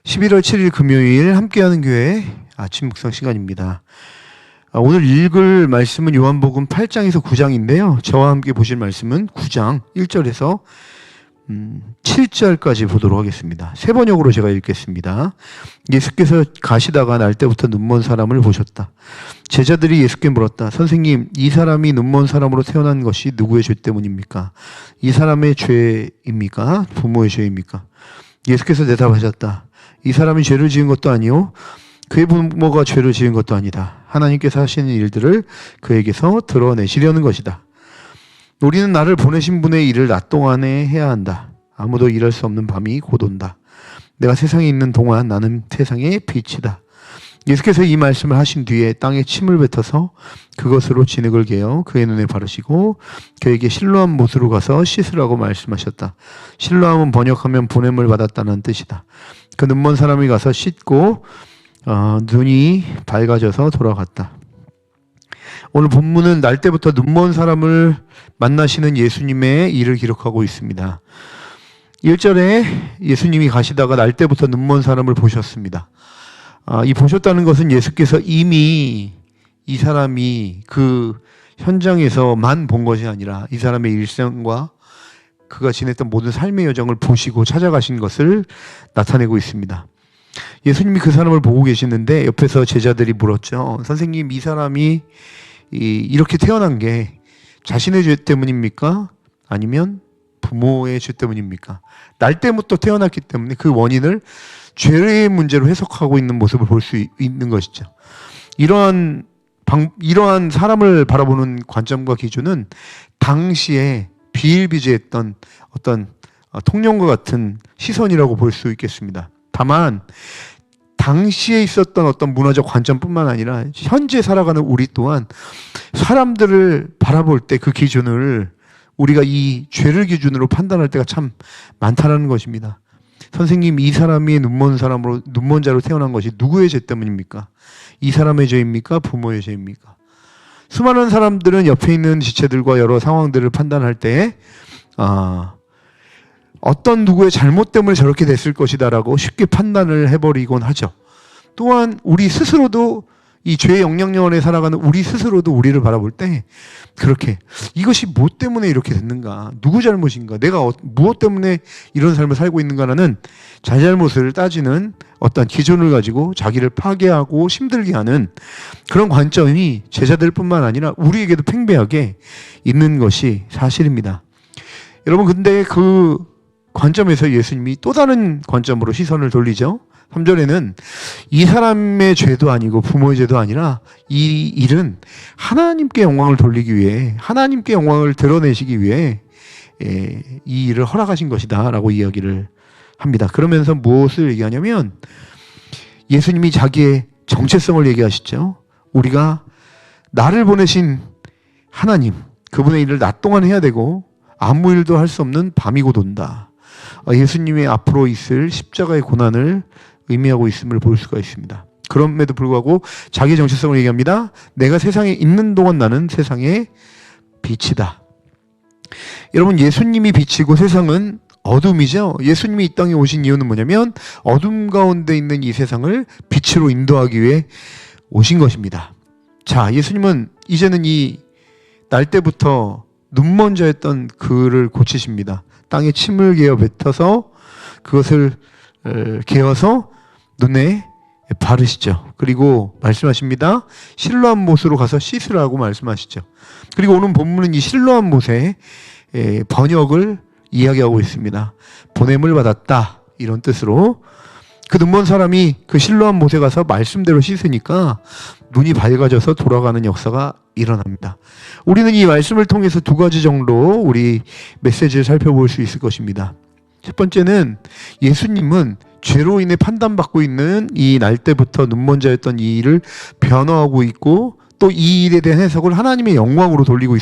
11월 7일 금요일 함께하는 교회 아침 묵상 시간입니다. 오늘 읽을 말씀은 요한복음 8장에서 9장인데요. 저와 함께 보실 말씀은 9장 1절에서 7절까지 보도록 하겠습니다. 세 번역으로 제가 읽겠습니다. 예수께서 가시다가 날 때부터 눈먼 사람을 보셨다. 제자들이 예수께 물었다. 선생님, 이 사람이 눈먼 사람으로 태어난 것이 누구의 죄 때문입니까? 이 사람의 죄입니까? 부모의 죄입니까? 예수께서 대답하셨다. 이 사람이 죄를 지은 것도 아니요 그의 부모가 죄를 지은 것도 아니다. 하나님께서 하시는 일들을 그에게서 드러내시려는 것이다. 우리는 나를 보내신 분의 일을 낮 동안에 해야 한다. 아무도 일할 수 없는 밤이 곧 온다. 내가 세상에 있는 동안 나는 세상의 빛이다. 예수께서 이 말씀을 하신 뒤에 땅에 침을 뱉어서 그것으로 진흙을 개어 그의 눈에 바르시고 그에게 실로암 못으로 가서 씻으라고 말씀하셨다. 실로암은 번역하면 보냄을 받았다는 뜻이다. 그 눈먼 사람이 가서 씻고 눈이 밝아져서 돌아갔다. 오늘 본문은 날 때부터 눈먼 사람을 만나시는 예수님의 일을 기록하고 있습니다. 1절에 예수님이 가시다가 날 때부터 눈먼 사람을 보셨습니다. 이 보셨다는 것은 예수께서 이미 이 사람이 그 현장에서만 본 것이 아니라 이 사람의 일생과 그가 지냈던 모든 삶의 여정을 보시고 찾아가신 것을 나타내고 있습니다. 예수님이 그 사람을 보고 계시는데 옆에서 제자들이 물었죠. 선생님, 이 사람이 이렇게 태어난 게 자신의 죄 때문입니까? 아니면 부모의 죄 때문입니까? 날 때부터 태어났기 때문에 그 원인을 죄의 문제로 해석하고 있는 모습을 볼 수 있는 것이죠. 이러한 사람을 바라보는 관점과 기준은 당시에 비일비재했던 어떤 통념과 같은 시선이라고 볼 수 있겠습니다. 다만 당시에 있었던 어떤 문화적 관점뿐만 아니라 현재 살아가는 우리 또한 사람들을 바라볼 때 그 기준을 우리가 이 죄를 기준으로 판단할 때가 참 많다는 것입니다. 선생님, 이 사람이 눈먼 자로 태어난 것이 누구의 죄 때문입니까? 이 사람의 죄입니까? 부모의 죄입니까? 수많은 사람들은 옆에 있는 지체들과 여러 상황들을 판단할 때 어떤 누구의 잘못 때문에 저렇게 됐을 것이다라고 쉽게 판단을 해버리곤 하죠. 또한 우리 스스로도 이 죄의 영향력 안에 살아가는 우리 스스로도 우리를 바라볼 때 그렇게 이것이 뭐 때문에 이렇게 됐는가? 누구 잘못인가? 내가 무엇 때문에 이런 삶을 살고 있는가라는 잘잘못을 따지는 어떤 기준을 가지고 자기를 파괴하고 힘들게 하는 그런 관점이 제자들뿐만 아니라 우리에게도 팽배하게 있는 것이 사실입니다. 여러분, 근데 그 관점에서 예수님이 또 다른 관점으로 시선을 돌리죠. 3절에는 이 사람의 죄도 아니고 부모의 죄도 아니라 이 일은 하나님께 영광을 돌리기 위해, 하나님께 영광을 드러내시기 위해 이 일을 허락하신 것이다 라고 이야기를 합니다. 그러면서 무엇을 얘기하냐면 예수님이 자기의 정체성을 얘기하시죠. 우리가 나를 보내신 하나님, 그분의 일을 낮 동안 해야 되고 아무 일도 할 수 없는 밤이 곧 온다. 예수님의 앞으로 있을 십자가의 고난을 의미하고 있음을 볼 수가 있습니다. 그럼에도 불구하고 자기의 정체성을 얘기합니다. 내가 세상에 있는 동안 나는 세상의 빛이다. 여러분, 예수님이 빛이고 세상은 어둠이죠. 예수님이 이 땅에 오신 이유는 뭐냐면 어둠 가운데 있는 이 세상을 빛으로 인도하기 위해 오신 것입니다. 자, 예수님은 이제는 이 날 때부터 눈먼 자였던 그를 고치십니다. 땅에 침을 개어 뱉어서 그것을 개어서 눈에 바르시죠. 그리고 말씀하십니다. 실로암 못으로 가서 씻으라고 말씀하시죠. 그리고 오늘 본문은 이 실로암 못의 번역을 이야기하고 있습니다. 보냄을 받았다, 이런 뜻으로. 그 눈먼 사람이 그 실로암 못에 가서 말씀대로 씻으니까 눈이 밝아져서 돌아가는 역사가 일어납니다. 우리는 이 말씀을 통해서 두 가지 정도 우리 메시지를 살펴볼 수 있을 것입니다. 첫 번째는 예수님은 죄로 인해 판단받고 있는 이 날 때부터 눈먼 자였던 이 일을 변화하고 있고 또 이 일에 대한 해석을 하나님의 영광으로 돌리고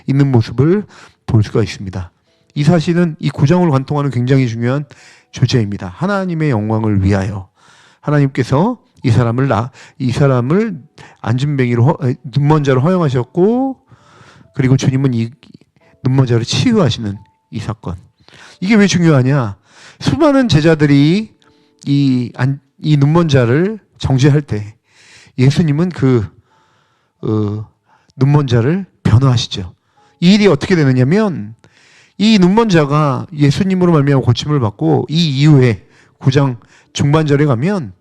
있는 모습을 볼 수가 있습니다. 이 사실은 이 9장을 관통하는 굉장히 중요한 주제입니다. 하나님의 영광을 위하여 하나님께서 이 사람을 안진뱅이로 눈먼 자로 허용하셨고, 그리고 주님은 이 눈먼 자를 치유하시는 이 사건. 이게 왜 중요하냐? 수많은 제자들이 이 눈먼 자를 정죄할 때 예수님은 그 눈먼 자를 변호하시죠. 이 일이 어떻게 되느냐면 이 눈먼 자가 예수님으로 말미암아 고침을 받고 이 이후에 9장 중반절에 가면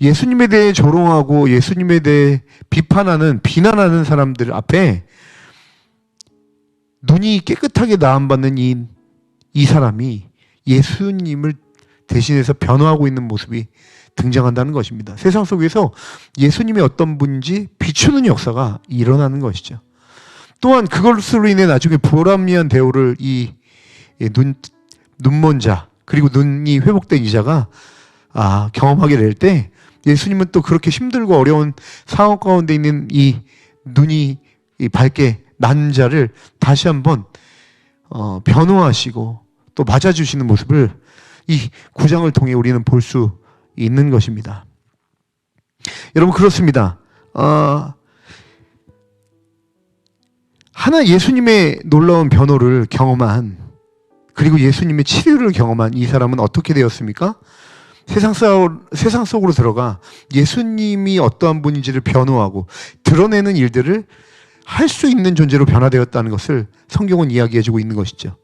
예수님에 대해 조롱하고 예수님에 대해 비난하는 사람들 앞에 눈이 깨끗하게 나음받는 이 사람이 예수님을 대신해서 변호하고 있는 모습이 등장한다는 것입니다. 세상 속에서 예수님이 어떤 분인지 비추는 역사가 일어나는 것이죠. 또한 그것으로 인해 나중에 불합리한 대우를 이 눈먼 자 그리고 눈이 회복된 이 자가 경험하게 될 때 예수님은 또 그렇게 힘들고 어려운 상황 가운데 있는 이 눈이 밝게 난 자를 다시 한번 변호하시고 또 맞아주시는 모습을 이 9장을 통해 우리는 볼 수 있는 것입니다. 여러분 그렇습니다. 하나 예수님의 놀라운 변호를 경험한 그리고 예수님의 치료를 경험한 이 사람은 어떻게 되었습니까? 세상 속으로 들어가 예수님이 어떠한 분인지를 변호하고 드러내는 일들을 할 수 있는 존재로 변화되었다는 것을 성경은 이야기해주고 있는 것이죠.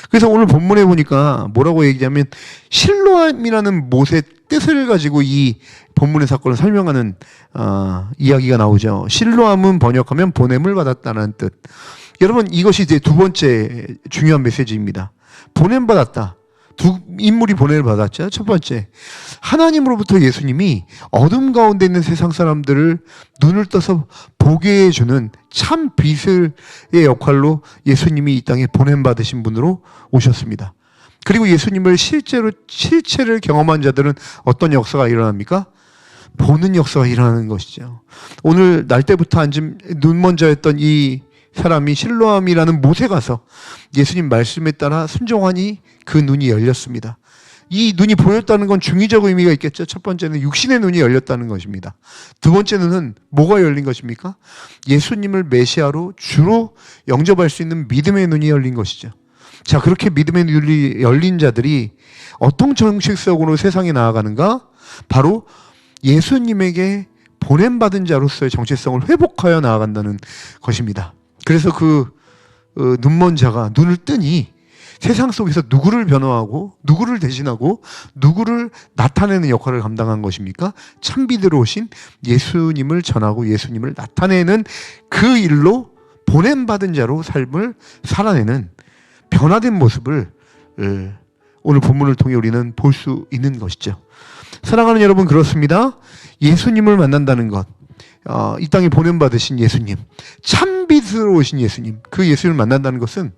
그래서 오늘 본문에 보니까 뭐라고 얘기하면 실로암이라는 못의 뜻을 가지고 이 본문의 사건을 설명하는 이야기가 나오죠. 실로암은 번역하면 보냄을 받았다는 뜻. 여러분 이것이 이제 두 번째 중요한 메시지입니다. 보냄받았다. 두 인물이 보냄을 받았죠. 첫 번째, 하나님으로부터 예수님이 어둠 가운데 있는 세상 사람들을 눈을 떠서 보게 해주는 참 빛의 역할로 예수님이 이 땅에 보냄받으신 분으로 오셨습니다. 그리고 예수님을 실체를 경험한 자들은 어떤 역사가 일어납니까? 보는 역사가 일어나는 것이죠. 오늘 날 때부터 눈먼 자였던 이 사람이 실로암이라는 못에 가서 예수님 말씀에 따라 순종하니 그 눈이 열렸습니다. 이 눈이 보였다는 건 중의적 의미가 있겠죠. 첫 번째는 육신의 눈이 열렸다는 것입니다. 두 번째는 뭐가 열린 것입니까? 예수님을 메시아로 주로 영접할 수 있는 믿음의 눈이 열린 것이죠. 자, 그렇게 믿음의 눈이 열린 자들이 어떤 정체성으로 세상에 나아가는가? 바로 예수님에게 보냄받은 자로서의 정체성을 회복하여 나아간다는 것입니다. 그래서 눈먼 자가 눈을 뜨니 세상 속에서 누구를 변호하고 누구를 대신하고 누구를 나타내는 역할을 감당한 것입니까? 참비대로 오신 예수님을 전하고 예수님을 나타내는 그 일로 보냄받은 자로 삶을 살아내는 변화된 모습을 오늘 본문을 통해 우리는 볼 수 있는 것이죠. 사랑하는 여러분, 그렇습니다. 예수님을 만난다는 것, 이 땅에 보냄받으신 예수님, 참빛으로 오신 예수님, 그 예수님을 만난다는 것은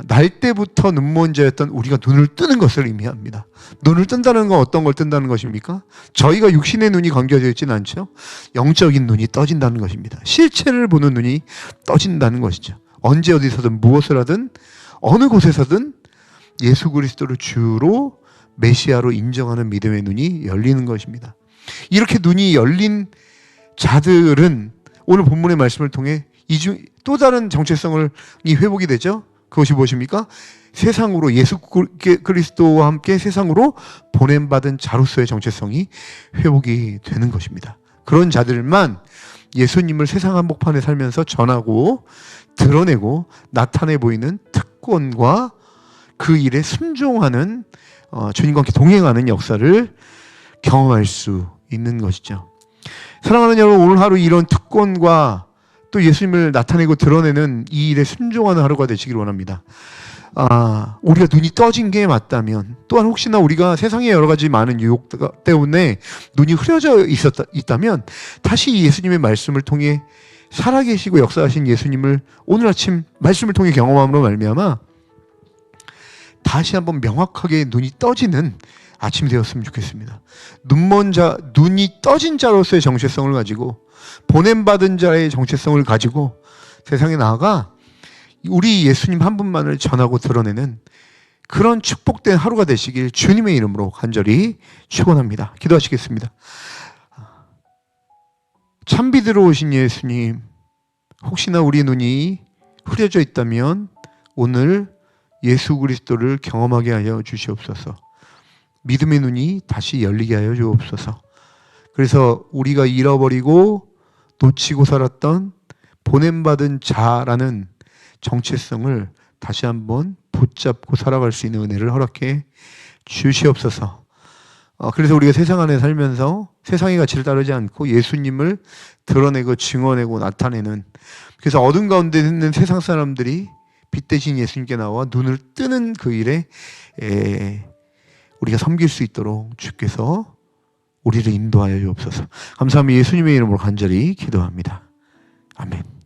날 때부터 눈먼 자였던 우리가 눈을 뜨는 것을 의미합니다. 눈을 뜬다는 건 어떤 걸 뜬다는 것입니까? 저희가 육신의 눈이 감겨져 있지는 않죠. 영적인 눈이 떠진다는 것입니다. 실체를 보는 눈이 떠진다는 것이죠. 언제 어디서든 무엇을 하든 어느 곳에서든 예수 그리스도를 주로 메시아로 인정하는 믿음의 눈이 열리는 것입니다. 이렇게 눈이 열린 자들은 오늘 본문의 말씀을 통해 또 다른 정체성이 회복이 되죠. 그것이 무엇입니까? 세상으로 예수 그리스도와 함께 세상으로 보냄받은 자로서의 정체성이 회복이 되는 것입니다. 그런 자들만 예수님을 세상 한복판에 살면서 전하고 드러내고 나타내 보이는 특권과 그 일에 순종하는 주님과 함께 동행하는 역사를 경험할 수 있는 것이죠. 사랑하는 여러분, 오늘 하루 이런 특권과 또 예수님을 나타내고 드러내는 이 일에 순종하는 하루가 되시길 원합니다. 우리가 눈이 떠진 게 맞다면, 또한 혹시나 우리가 세상의 여러 가지 많은 유혹 때문에 눈이 흐려져 있다면 다시 예수님의 말씀을 통해 살아계시고 역사하신 예수님을 오늘 아침 말씀을 통해 경험함으로 말미암아 다시 한번 명확하게 눈이 떠지는 아침이 되었으면 좋겠습니다. 눈이 떠진 자로서의 정체성을 가지고 보냄받은 자의 정체성을 가지고 세상에 나아가 우리 예수님 한 분만을 전하고 드러내는 그런 축복된 하루가 되시길 주님의 이름으로 간절히 축원합니다. 기도하시겠습니다. 참비대로 오신 예수님, 혹시나 우리 눈이 흐려져 있다면 오늘 예수 그리스도를 경험하게 하여 주시옵소서. 믿음의 눈이 다시 열리게 하여 주옵소서. 그래서 우리가 잃어버리고 놓치고 살았던 보냄받은 자라는 정체성을 다시 한번 붙잡고 살아갈 수 있는 은혜를 허락해 주시옵소서. 그래서 우리가 세상 안에 살면서 세상의 가치를 따르지 않고 예수님을 드러내고 증언하고 나타내는, 그래서 어둠 가운데 있는 세상 사람들이 빛 대신 예수님께 나와 눈을 뜨는 그 일에 우리가 섬길 수 있도록 주께서 우리를 인도하여 주옵소서. 감사합니다. 예수님의 이름으로 간절히 기도합니다. 아멘.